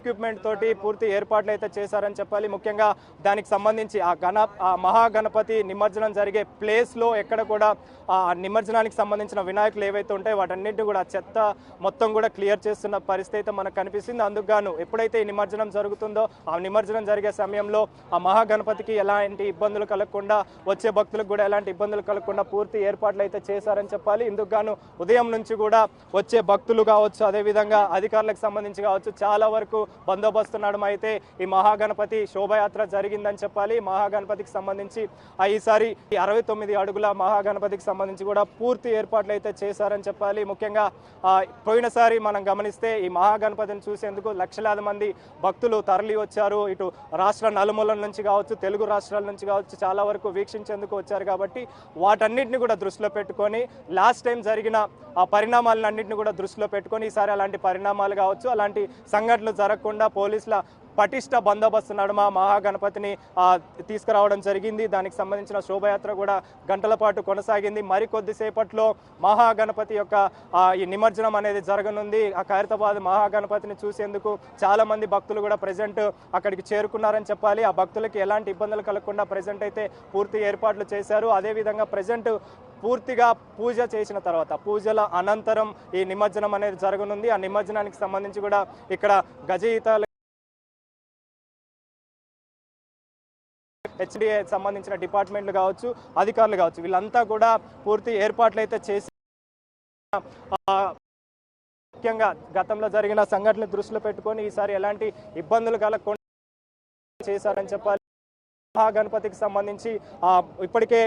Equipment తోటి పూర్తి ఏర్పాట్లు అయితే చేశారని చెప్పాలి. ముఖ్యంగా దానికి సంబంధించి ఆ మహాగణపతి నిమజ్జనం జరిగే ప్లేస్లో ఎక్కడ కూడా ఆ నిమజ్జనానికి సంబంధించిన వినాయకులు ఏవైతే ఉంటాయో వాటన్నింటినీ కూడా చెత్త మొత్తం కూడా క్లియర్ చేస్తున్న పరిస్థితి అయితే మనకు కనిపిస్తుంది. అందుకు గాను ఎప్పుడైతే ఈ నిమజ్జనం జరుగుతుందో ఆ నిమజ్జనం జరిగే సమయంలో ఆ మహాగణపతికి ఎలాంటి ఇబ్బందులు కలగకుండా, వచ్చే భక్తులకు కూడా ఎలాంటి ఇబ్బందులు కలగకుండా పూర్తి ఏర్పాట్లు అయితే చేశారని చెప్పాలి. ఇందుకు గాను ఉదయం నుంచి కూడా వచ్చే భక్తులు కావచ్చు, అదేవిధంగా అధికారులకు సంబంధించి కావచ్చు, చాలా వరకు బందోబస్తు నడుమ అయితే ఈ మహాగణపతి శోభయాత్ర జరిగిందని చెప్పాలి. మహాగణపతికి సంబంధించి ఈసారి 69 అడుగుల మహాగణపతికి సంబంధించి కూడా పూర్తి ఏర్పాట్లు అయితే చేశారని చెప్పాలి. ముఖ్యంగా పోయినసారి మనం గమనిస్తే ఈ మహాగణపతిని చూసేందుకు లక్షలాది మంది భక్తులు తరలి వచ్చారు. ఇటు రాష్ట్ర నలుమూలల నుంచి కావచ్చు, తెలుగు రాష్ట్రాల నుంచి కావచ్చు, చాలా వరకు వీక్షించేందుకు వచ్చారు. కాబట్టి వాటన్నిటిని కూడా దృష్టిలో పెట్టుకొని లాస్ట్ టైం జరిగిన ఆ పరిణామాలన్నింటినీ కూడా దృష్టిలో పెట్టుకొని ఈసారి అలాంటి పరిణామాలు కావచ్చు, అలాంటి సంఘటనలు జరగకుండా పోలీసుల పటిష్ట బందోబస్తు నడుమ మహాగణపతిని తీసుకురావడం జరిగింది. దానికి సంబంధించిన శోభయాత్ర కూడా గంటల పాటు కొనసాగింది. మరికొద్దిసేపట్లో మహాగణపతి యొక్క ఈ నిమజ్జనం అనేది జరగనుంది. ఆ ఖైరతాబాద్ మహాగణపతిని చూసేందుకు చాలా మంది భక్తులు కూడా ప్రజెంట్ అక్కడికి చేరుకున్నారని చెప్పాలి. ఆ భక్తులకి ఎలాంటి ఇబ్బందులు కలగకుండా ప్రజెంట్ అయితే పూర్తి ఏర్పాట్లు చేశారు. అదేవిధంగా ప్రజెంట్ పూర్తిగా పూజ చేసిన తర్వాత, పూజల అనంతరం ఈ నిమజ్జనం అనేది జరగనుంది. ఆ నిమజ్జనానికి సంబంధించి కూడా ఇక్కడ గజయితాలు, హెచ్డిఏ సంబంధించిన డిపార్ట్మెంట్లు కావచ్చు, అధికారులు కావచ్చు, వీళ్ళంతా కూడా పూర్తి ఏర్పాట్లు అయితే చేసి ముఖ్యంగా గతంలో జరిగిన సంఘటనలు దృష్టిలో పెట్టుకొని ఈసారి ఎలాంటి ఇబ్బందులు కలగకుండా చేశారని చెప్పాలి. మహాగణపతికి సంబంధించి ఇప్పటికే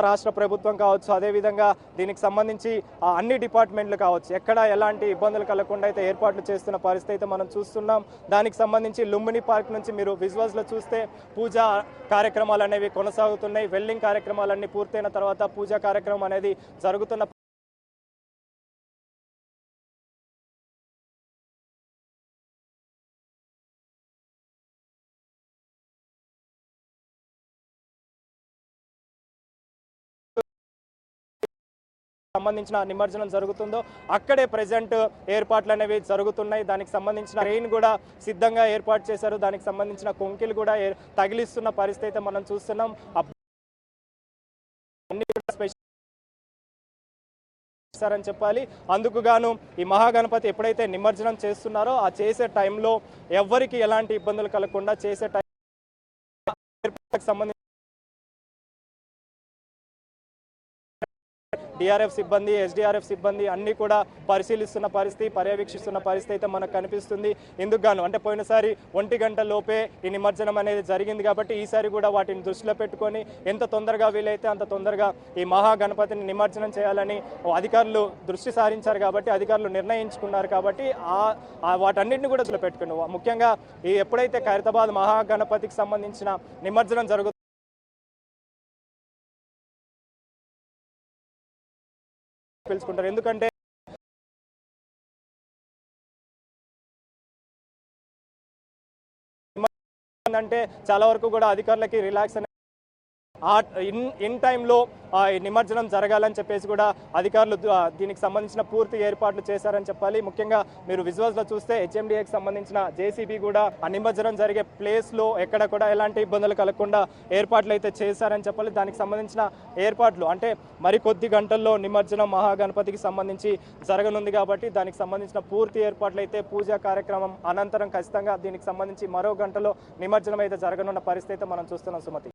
రాష్ట్ర ప్రభుత్వం కావచ్చు, అదేవిధంగా దీనికి సంబంధించి అన్ని డిపార్ట్మెంట్లు కావచ్చు, ఎక్కడ ఎలాంటి ఇబ్బందులు కలగకుండా అయితే ఏర్పాట్లు చేస్తున్న పరిస్థితి అయితే మనం చూస్తున్నాం. దానికి సంబంధించి లుంబిని పార్క్ నుంచి మీరు విజువల్స్లో చూస్తే పూజా కార్యక్రమాలు అనేవి కొనసాగుతున్నాయి. వెల్డింగ్ కార్యక్రమాలన్నీ పూర్తయిన తర్వాత పూజా కార్యక్రమం అనేది జరుగుతున్న సంబంధించిన నిమజ్జనం జరుగుతుందో అక్కడే ప్రెజెంట్ ఏర్పాట్లు అనేవి జరుగుతున్నాయి. దానికి సంబంధించిన ట్రైన్ కూడా సిద్ధంగా ఏర్పాటు చేశారు. దానికి సంబంధించిన కొంకిలు కూడా తగిలిస్తున్న పరిస్థితి అయితే మనం చూస్తున్నాం. అని చెప్పాలి. అందుకు గాను ఈ మహాగణపతి ఎప్పుడైతే నిమజ్జనం చేస్తున్నారో ఆ చేసే టైంలో ఎవరికి ఎలాంటి ఇబ్బందులు కలగకుండా చేసే టైం సంబంధించి డిఆర్ఎఫ్ సిబ్బంది, ఎస్డిఆర్ఎఫ్ సిబ్బంది అన్ని కూడా పరిశీలిస్తున్న పరిస్థితి, పర్యవేక్షిస్తున్న పరిస్థితి అయితే మనకు కనిపిస్తుంది. ఇందుకు గాను అంటే పోయినసారి 1 గంట లోపే ఈ నిమజ్జనం అనేది జరిగింది కాబట్టి ఈసారి కూడా వాటిని దృష్టిలో పెట్టుకొని ఎంత తొందరగా వీలైతే అంత తొందరగా ఈ మహాగణపతిని నిమజ్జనం చేయాలని అధికారులు దృష్టి సారించారు. కాబట్టి అధికారులు నిర్ణయించుకున్నారు. కాబట్టి వాటన్నిటిని కూడా దృష్టిలో పెట్టుకుని ముఖ్యంగా ఈ ఎప్పుడైతే ఖైరతాబాద్ మహాగణపతికి సంబంధించిన నిమజ్జనం జరుగుతుందో పిలుచుకుంటారు. ఎందుకంటే చాలా వరకు కూడా అధికారులకి రిలాక్స్ ఇన్ టైంలో నిమజ్జనం జరగాలని చెప్పేసి కూడా అధికారులు దీనికి సంబంధించిన పూర్తి ఏర్పాట్లు చేశారని చెప్పాలి. ముఖ్యంగా మీరు విజువల్స్లో చూస్తే హెచ్ఎండిఏకి సంబంధించిన జేసీబీ కూడా ఆ నిమజ్జనం జరిగే ప్లేస్లో ఎక్కడ కూడా ఎలాంటి ఇబ్బందులు కలగకుండా ఏర్పాట్లు అయితే చేశారని చెప్పాలి. దానికి సంబంధించిన ఏర్పాట్లు అంటే మరికొద్ది గంటల్లో నిమజ్జనం మహాగణపతికి సంబంధించి జరగనుంది. కాబట్టి దానికి సంబంధించిన పూర్తి ఏర్పాట్లు అయితే పూజా కార్యక్రమం అనంతరం ఖచ్చితంగా దీనికి సంబంధించి మరో గంటలో నిమజ్జనం అయితే జరగనున్న పరిస్థితి అయితే మనం చూస్తున్నాం. సుమతి.